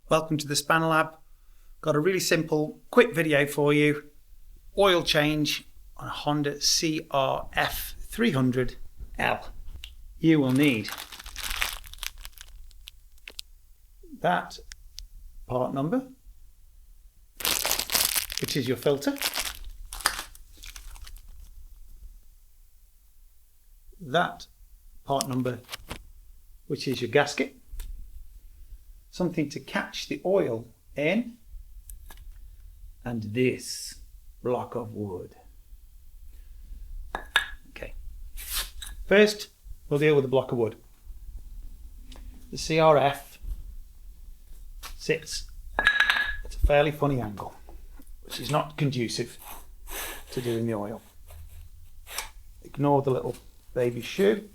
Welcome to the Spanner Lab. Got a really simple, quick video for you. Oil change on a Honda CRF300L. You will need that part number, which is your filter. That part number, which is your gasket. Something to catch the oil in, and this block of wood. Okay, first we'll deal with the block of wood. The CRF sits at a fairly funny angle, which is not conducive to doing the oil. Ignore the little baby shoe.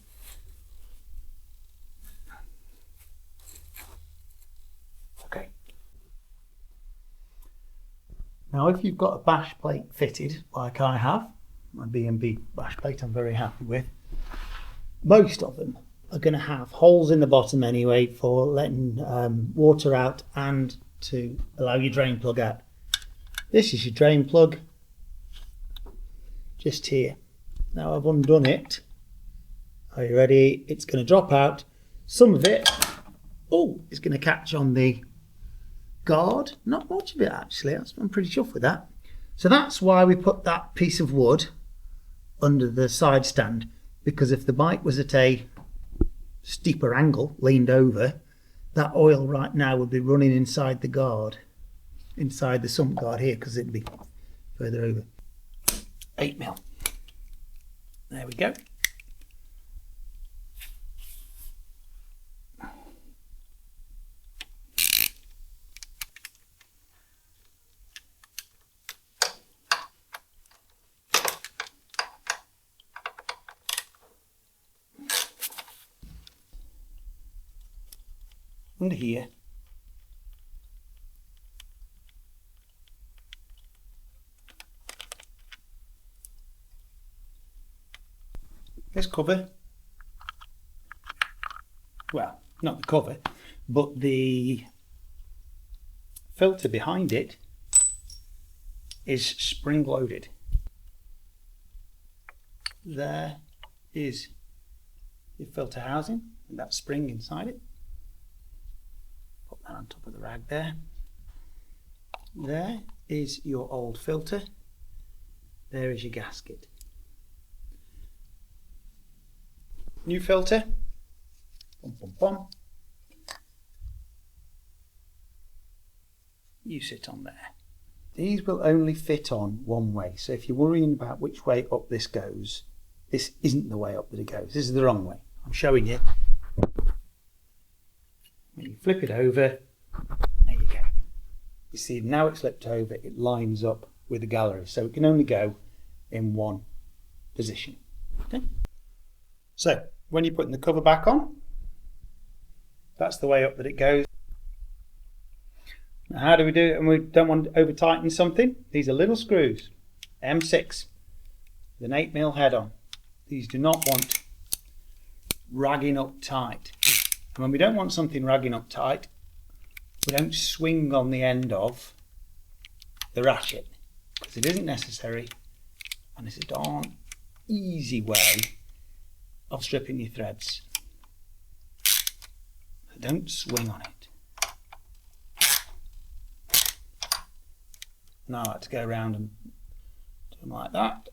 Now if you've got a bash plate fitted, like I have, my B&B bash plate I'm very happy with, most of them are going to have holes in the bottom anyway for letting water out and to allow your drain plug out. This is your drain plug, just here. Now I've undone it. Are you ready? It's going to drop out. Some of it, is going to catch on the guard. Not much of it actually. I'm pretty chuffed with that. So that's why we put that piece of wood under the side stand, because if the bike was at a steeper angle, leaned over, that oil right now would be running inside the guard, inside the sump guard here, because it'd be further over. 8mm. There we go. Under here, this cover, well, not the cover, but the filter behind it is spring loaded. There is your filter housing and that spring inside it. Put that on top of the rag there. There is your old filter. There is your gasket. New filter. Bum, bum, bum. You sit on there. These will only fit on one way. So if you're worrying about which way up this goes, this isn't the way up that it goes. This is the wrong way. I'm showing you. When you flip it over, there you go. You see now it's flipped over, it lines up with the gallery, so it can only go in one position. Okay. So when you're putting the cover back on, that's the way up that it goes. Now how do we do it? And we don't want to over tighten something. These are little screws, M6, with an 8mm head on. These do not want ragging up tight. And when we don't want something ragging up tight, we don't swing on the end of the ratchet, because it isn't necessary, and it's a darn easy way of stripping your threads. So don't swing on it. Now I like to go around and do them like that.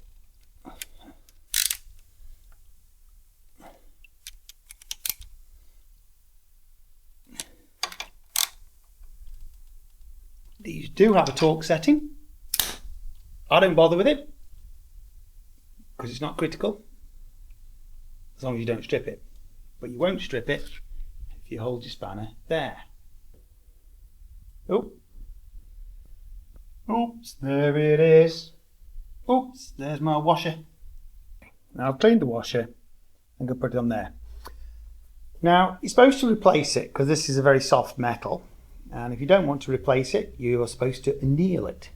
These do have a torque setting. I don't bother with it because it's not critical, as long as you don't strip it. But you won't strip it if you hold your spanner there. Oh. Oops, there it is. Oops, there's my washer. Now I've cleaned the washer. I'm going to put it on there. Now you're supposed to replace it because this is a very soft metal. And if you don't want to replace it, you are supposed to anneal it,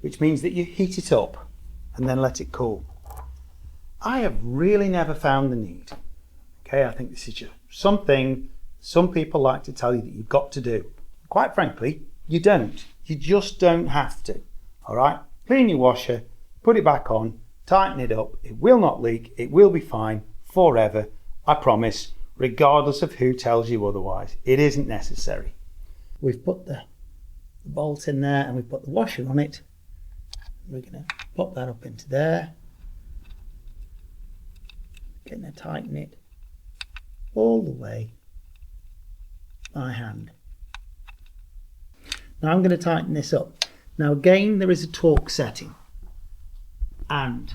which means that you heat it up and then let it cool. I have really never found the need. Okay, I think this is just something some people like to tell you that you've got to do. quite frankly, you don't. You just don't have to. All right, clean your washer, put it back on, tighten it up. It will not leak. It will be fine forever. I promise, regardless of who tells you otherwise. It isn't necessary. We've put the bolt in there and we've put the washer on it. We're going to pop that up into there. Going to tighten it all the way by hand. Now I'm going to tighten this up. Now again, there is a torque setting, and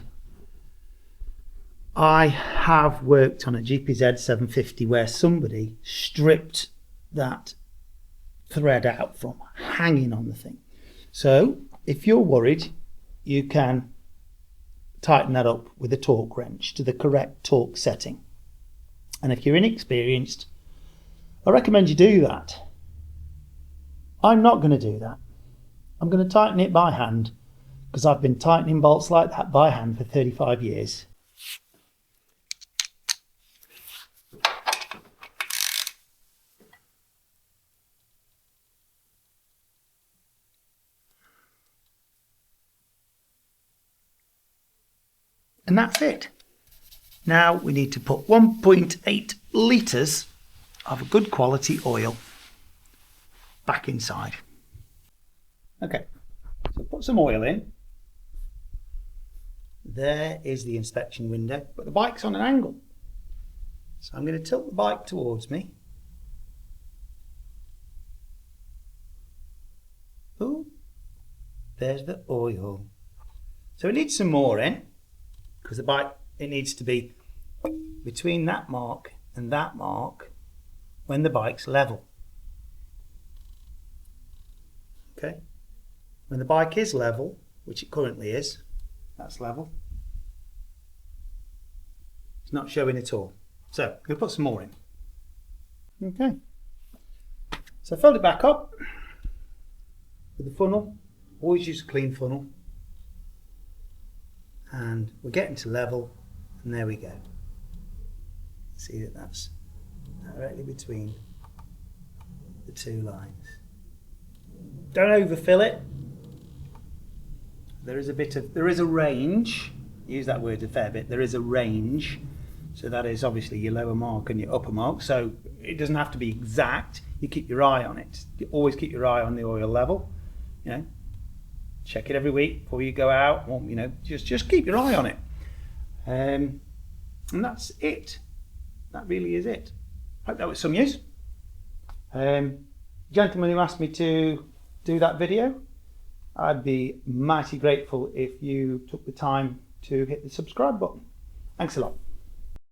I have worked on a GPZ 750 where somebody stripped that thread out from hanging on the thing. So if you're worried, you can tighten that up with a torque wrench to the correct torque setting. And if you're inexperienced, I recommend you do that. I'm not going to do that. I'm going to tighten it by hand because I've been tightening bolts like that by hand for 35 years. And that's it. Now we need to put 1.8 litres of a good quality oil back inside. Okay, so put some oil in. There is the inspection window, but the bike's on an angle. So I'm going to tilt the bike towards me. Oh, there's the oil. So it needs some more in, because the bike, it needs to be between that mark and that mark when the bike's level. Okay, when the bike is level, which it currently is, that's level. It's not showing at all. So we'll put some more in. Okay, so fold it back up with the funnel. Always use a clean funnel. And we're getting to level, and there we go. See that that's directly between the two lines. Don't overfill it. There is a range. Use that word a fair bit. There is a range. So that is obviously your lower mark and your upper mark. So it doesn't have to be exact. You keep your eye on it. You always keep your eye on the oil level. You know, check it every week before you go out. Or, you know, just keep your eye on it. And that's it. That really is it. Hope that was some use. Gentleman who asked me to do that video, I'd be mighty grateful if you took the time to hit the subscribe button. Thanks a lot.